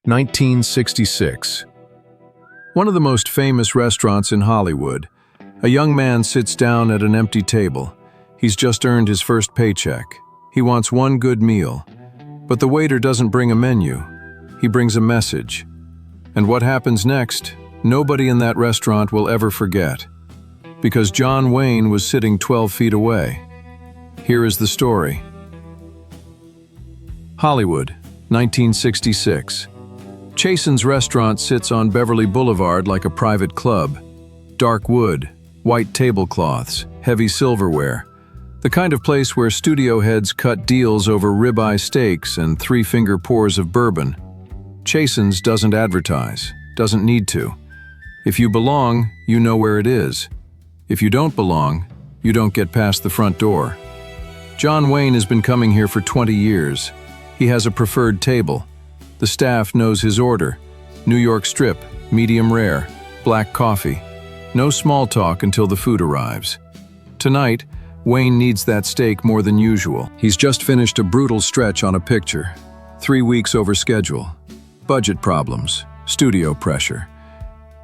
1966. One of the most famous restaurants in Hollywood. A young man sits down at an empty table. He's just earned his first paycheck. He wants one good meal. But the waiter doesn't bring a menu. He brings a message. And what happens next, nobody in that restaurant will ever forget. Because John Wayne was sitting 12 feet away. Here is the story. Hollywood, 1966. Chasen's restaurant sits on Beverly Boulevard like a private club. Dark wood, white tablecloths, heavy silverware. The kind of place where studio heads cut deals over ribeye steaks and three-finger pours of bourbon. Chasen's doesn't advertise, doesn't need to. If you belong, you know where it is. If you don't belong, you don't get past the front door. John Wayne has been coming here for 20 years. He has a preferred table. The staff knows his order. New York strip, medium rare, black coffee. No small talk until the food arrives. Tonight, Wayne needs that steak more than usual. He's just finished a brutal stretch on a picture. 3 weeks over schedule. Budget problems, studio pressure.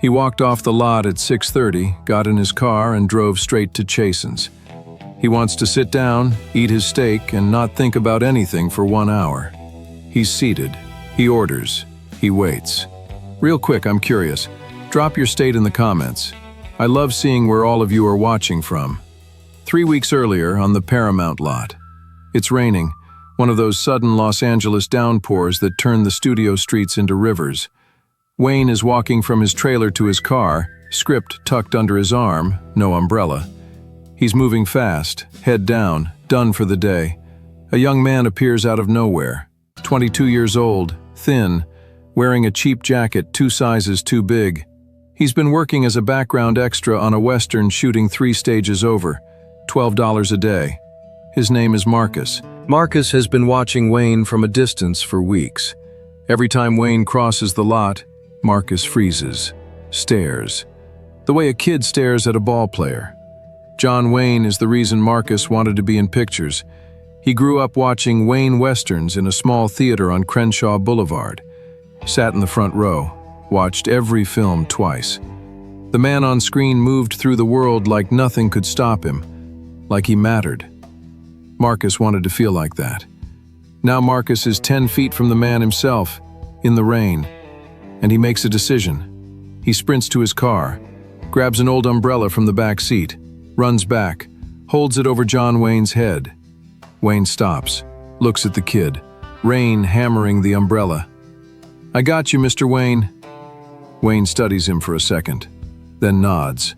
He walked off the lot at 6:30, got in his car and drove straight to Chasen's. He wants to sit down, eat his steak, and not think about anything for 1 hour. He's seated. He orders. He waits. Real quick, I'm curious. Drop your state in the comments. I love seeing where all of you are watching from. 3 weeks earlier, on the Paramount lot. It's raining, one of those sudden Los Angeles downpours that turn the studio streets into rivers. Wayne is walking from his trailer to his car, script tucked under his arm, no umbrella. He's moving fast, head down, done for the day. A young man appears out of nowhere, 22 years old, thin, wearing a cheap jacket 2 sizes too big. He's been working as a background extra on a Western shooting 3 stages over, $12 a day. His name is Marcus. Marcus has been watching Wayne from a distance for weeks. Every time Wayne crosses the lot, Marcus freezes, stares, the way a kid stares at a ball player. John Wayne is the reason Marcus wanted to be in pictures. He grew up watching Wayne Westerns in a small theater on Crenshaw Boulevard. Sat in the front row, watched every film twice. The man on screen moved through the world like nothing could stop him, like he mattered. Marcus wanted to feel like that. Now Marcus is 10 feet from the man himself, in the rain, and he makes a decision. He sprints to his car, grabs an old umbrella from the back seat, runs back, holds it over John Wayne's head. Wayne stops, looks at the kid, rain hammering the umbrella. "I got you, Mr. Wayne." Wayne studies him for a second, then nods.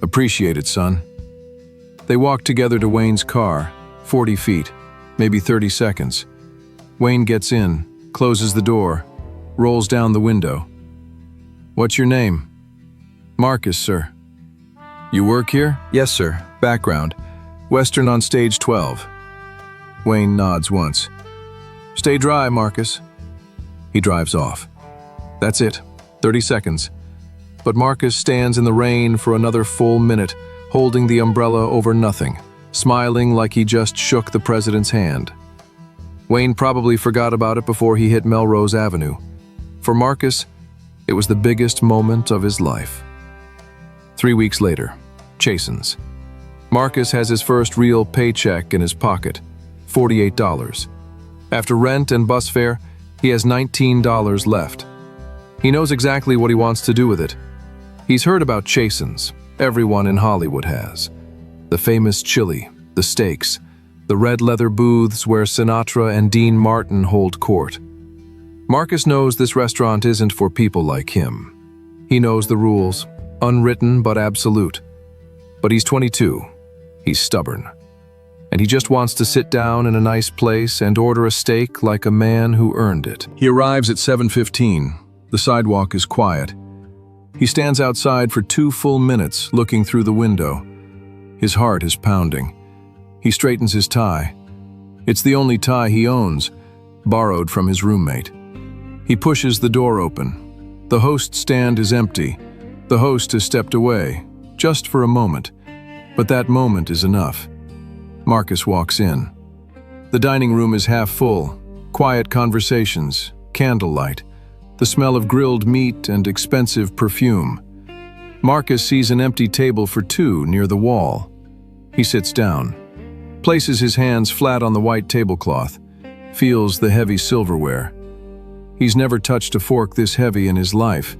"Appreciate it, son." They walk together to Wayne's car, 40 feet, maybe 30 seconds. Wayne gets in, closes the door, rolls down the window. "What's your name?" "Marcus, sir." "You work here?" "Yes, sir. Background. Western on stage 12. Wayne nods once. "Stay dry, Marcus." He drives off. That's it, 30 seconds. But Marcus stands in the rain for another full minute, holding the umbrella over nothing, smiling like he just shook the president's hand. Wayne probably forgot about it before he hit Melrose Avenue. For Marcus, it was the biggest moment of his life. 3 weeks later, Chasen's. Marcus has his first real paycheck in his pocket, $48. After rent and bus fare, he has $19 left. He knows exactly what he wants to do with it. He's heard about Chasen's. Everyone in Hollywood has. The famous chili, the steaks, the red leather booths where Sinatra and Dean Martin hold court. Marcus knows this restaurant isn't for people like him. He knows the rules, unwritten but absolute. But he's 22. He's stubborn. And he just wants to sit down in a nice place and order a steak like a man who earned it. He arrives at 7:15. The sidewalk is quiet. He stands outside for 2 full minutes, looking through the window. His heart is pounding. He straightens his tie. It's the only tie he owns, borrowed from his roommate. He pushes the door open. The host stand is empty. The host has stepped away, just for a moment. But that moment is enough. Marcus walks in. The dining room is half full. Quiet conversations, candlelight, the smell of grilled meat and expensive perfume. Marcus sees an empty table for two near the wall. He sits down, places his hands flat on the white tablecloth, feels the heavy silverware. He's never touched a fork this heavy in his life.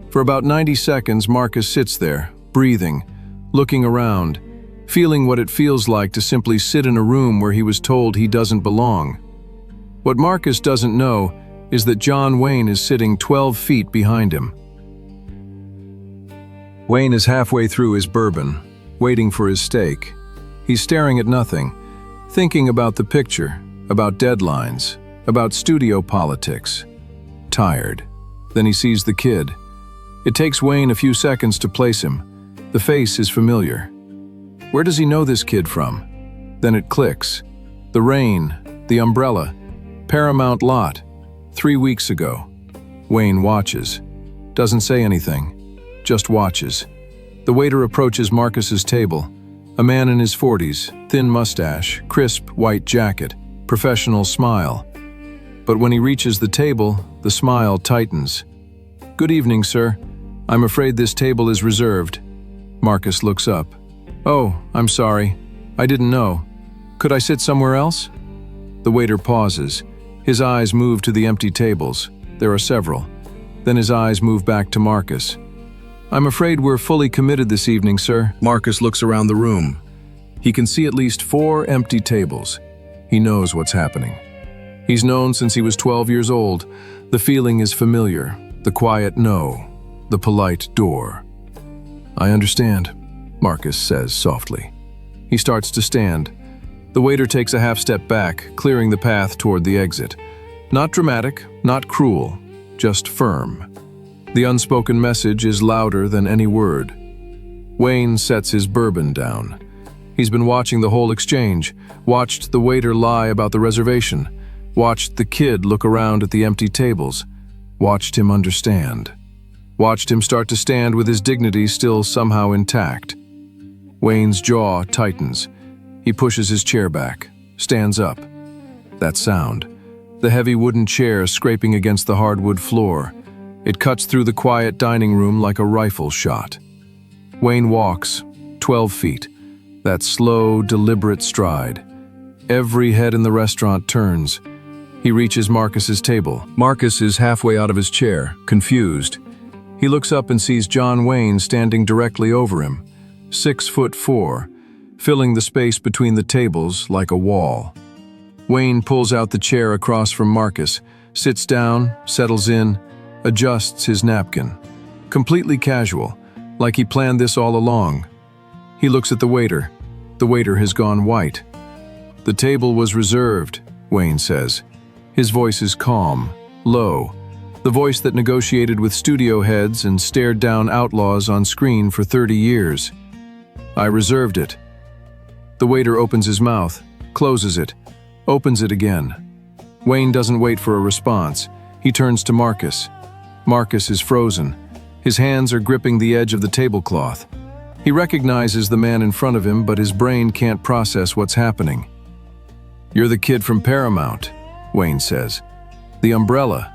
For about 90 seconds, Marcus sits there, breathing, looking around, feeling what it feels like to simply sit in a room where he was told he doesn't belong. What Marcus doesn't know is that John Wayne is sitting 12 feet behind him. Wayne is halfway through his bourbon, waiting for his steak. He's staring at nothing, thinking about the picture, about deadlines, about studio politics. Tired. Then he sees the kid. It takes Wayne a few seconds to place him. The face is familiar. Where does he know this kid from? Then it clicks. The rain, the umbrella, Paramount lot, 3 weeks ago. Wayne watches. Doesn't say anything, just watches. The waiter approaches Marcus's table. A man in his 40s, thin mustache, crisp white jacket, professional smile. But when he reaches the table, the smile tightens. "Good evening, sir. I'm afraid this table is reserved." Marcus looks up. "Oh, I'm sorry. I didn't know. Could I sit somewhere else?" The waiter pauses. His eyes move to the empty tables. There are several. Then his eyes move back to Marcus. "I'm afraid we're fully committed this evening, sir." Marcus looks around the room. He can see at least 4 empty tables. He knows what's happening. He's known since he was 12 years old. The feeling is familiar. The quiet no. The polite door. "I understand," Marcus says softly. He starts to stand. The waiter takes a half step back, clearing the path toward the exit. Not dramatic, not cruel, just firm. The unspoken message is louder than any word. Wayne sets his bourbon down. He's been watching the whole exchange, watched the waiter lie about the reservation, watched the kid look around at the empty tables, watched him understand. Watched him start to stand with his dignity still somehow intact. Wayne's jaw tightens. He pushes his chair back, stands up. That sound. The heavy wooden chair scraping against the hardwood floor. It cuts through the quiet dining room like a rifle shot. Wayne walks, 12 feet. That slow, deliberate stride. Every head in the restaurant turns. He reaches Marcus's table. Marcus is halfway out of his chair, confused. He looks up and sees John Wayne standing directly over him, 6'4", filling the space between the tables like a wall. Wayne pulls out the chair across from Marcus, sits down, settles in, adjusts his napkin. Completely casual, like he planned this all along. He looks at the waiter. The waiter has gone white. "The table was reserved," Wayne says. His voice is calm, low, the voice that negotiated with studio heads and stared down outlaws on screen for 30 years. "I reserved it." The waiter opens his mouth, closes it, opens it again. Wayne doesn't wait for a response. He turns to Marcus. Marcus is frozen. His hands are gripping the edge of the tablecloth. He recognizes the man in front of him, but his brain can't process what's happening. "You're the kid from Paramount," Wayne says. "The umbrella."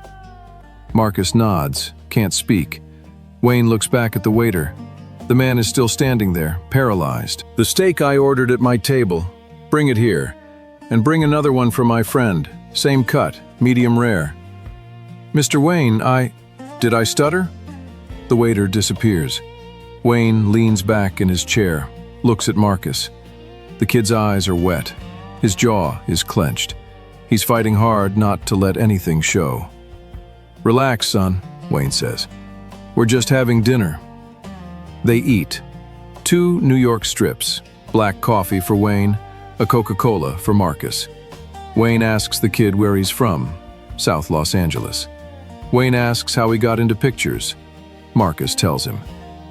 Marcus nods, can't speak. Wayne looks back at the waiter. The man is still standing there, paralyzed. "The steak I ordered at my table. Bring it here. And bring another one for my friend. Same cut, medium rare." "Mr. Wayne, Did I stutter?" The waiter disappears. Wayne leans back in his chair, looks at Marcus. The kid's eyes are wet. His jaw is clenched. He's fighting hard not to let anything show. "Relax, son," Wayne says. "We're just having dinner." They eat. 2 New York strips, black coffee for Wayne, a Coca-Cola for Marcus. Wayne asks the kid where he's from, South Los Angeles. Wayne asks how he got into pictures. Marcus tells him.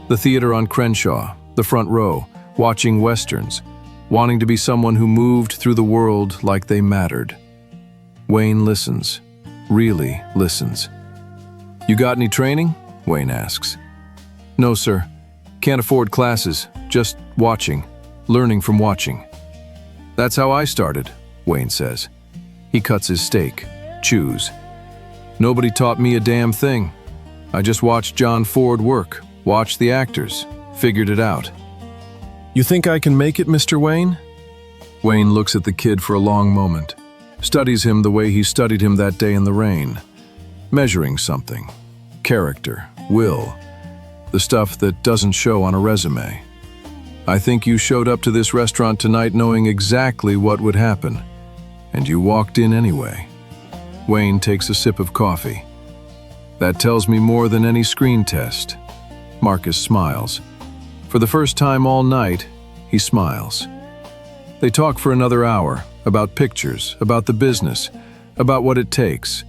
The theater on Crenshaw, the front row, watching westerns, wanting to be someone who moved through the world like they mattered. Wayne listens, really listens. "You got any training?" Wayne asks. "No, sir. Can't afford classes, just watching, learning from watching." "That's how I started," Wayne says. He cuts his steak, chews. Nobody taught me a damn thing. I just watched John Ford work, watched the actors, figured it out. You think I can make it, Mr. Wayne? Wayne looks at the kid for a long moment, studies him the way he studied him that day in the rain, measuring something, character, will, the stuff that doesn't show on a resume. I think you showed up to this restaurant tonight knowing exactly what would happen, and you walked in anyway. Wayne takes a sip of coffee. That tells me more than any screen test. Marcus smiles. For the first time all night, he smiles. They talk for another hour, about pictures, about the business, about what it takes.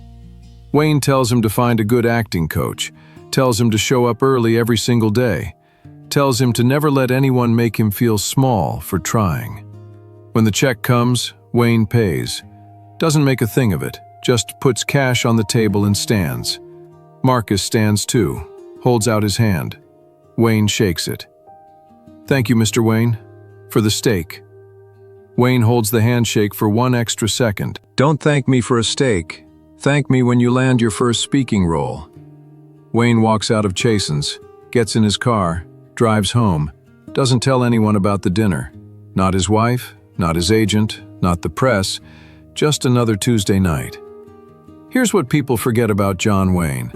Wayne tells him to find a good acting coach, tells him to show up early every single day, tells him to never let anyone make him feel small for trying. When the check comes, Wayne pays. Doesn't make a thing of it, just puts cash on the table and stands. Marcus stands too, holds out his hand. Wayne shakes it. Thank you, Mr. Wayne, for the steak. Wayne holds the handshake for 1 extra second. Don't thank me for a steak. Thank me when you land your first speaking role. Wayne walks out of Chasen's, gets in his car, drives home, doesn't tell anyone about the dinner. Not his wife, not his agent, not the press, just another Tuesday night. Here's what people forget about John Wayne.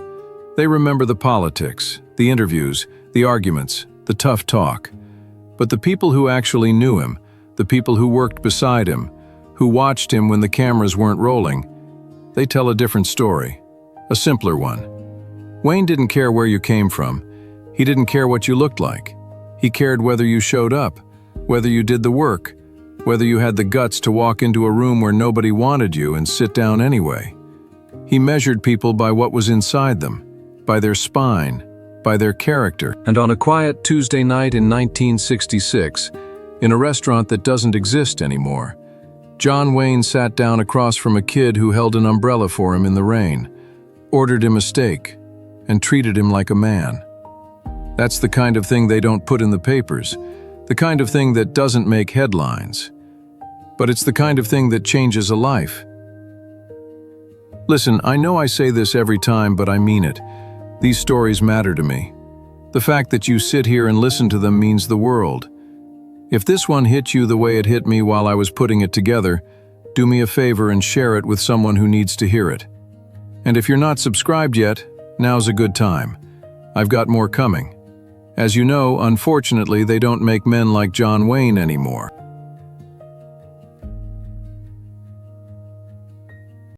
They remember the politics, the interviews, the arguments, the tough talk. But the people who actually knew him, the people who worked beside him, who watched him when the cameras weren't rolling, they tell a different story, a simpler one. Wayne didn't care where you came from. He didn't care what you looked like. He cared whether you showed up, whether you did the work, whether you had the guts to walk into a room where nobody wanted you and sit down anyway. He measured people by what was inside them, by their spine, by their character. And on a quiet Tuesday night in 1966, in a restaurant that doesn't exist anymore, John Wayne sat down across from a kid who held an umbrella for him in the rain, ordered him a steak, and treated him like a man. That's the kind of thing they don't put in the papers, the kind of thing that doesn't make headlines. But it's the kind of thing that changes a life. Listen, I know I say this every time, but I mean it. These stories matter to me. The fact that you sit here and listen to them means the world. If this one hit you the way it hit me while I was putting it together, do me a favor and share it with someone who needs to hear it. And if you're not subscribed yet, now's a good time. I've got more coming. As you know, unfortunately, they don't make men like John Wayne anymore.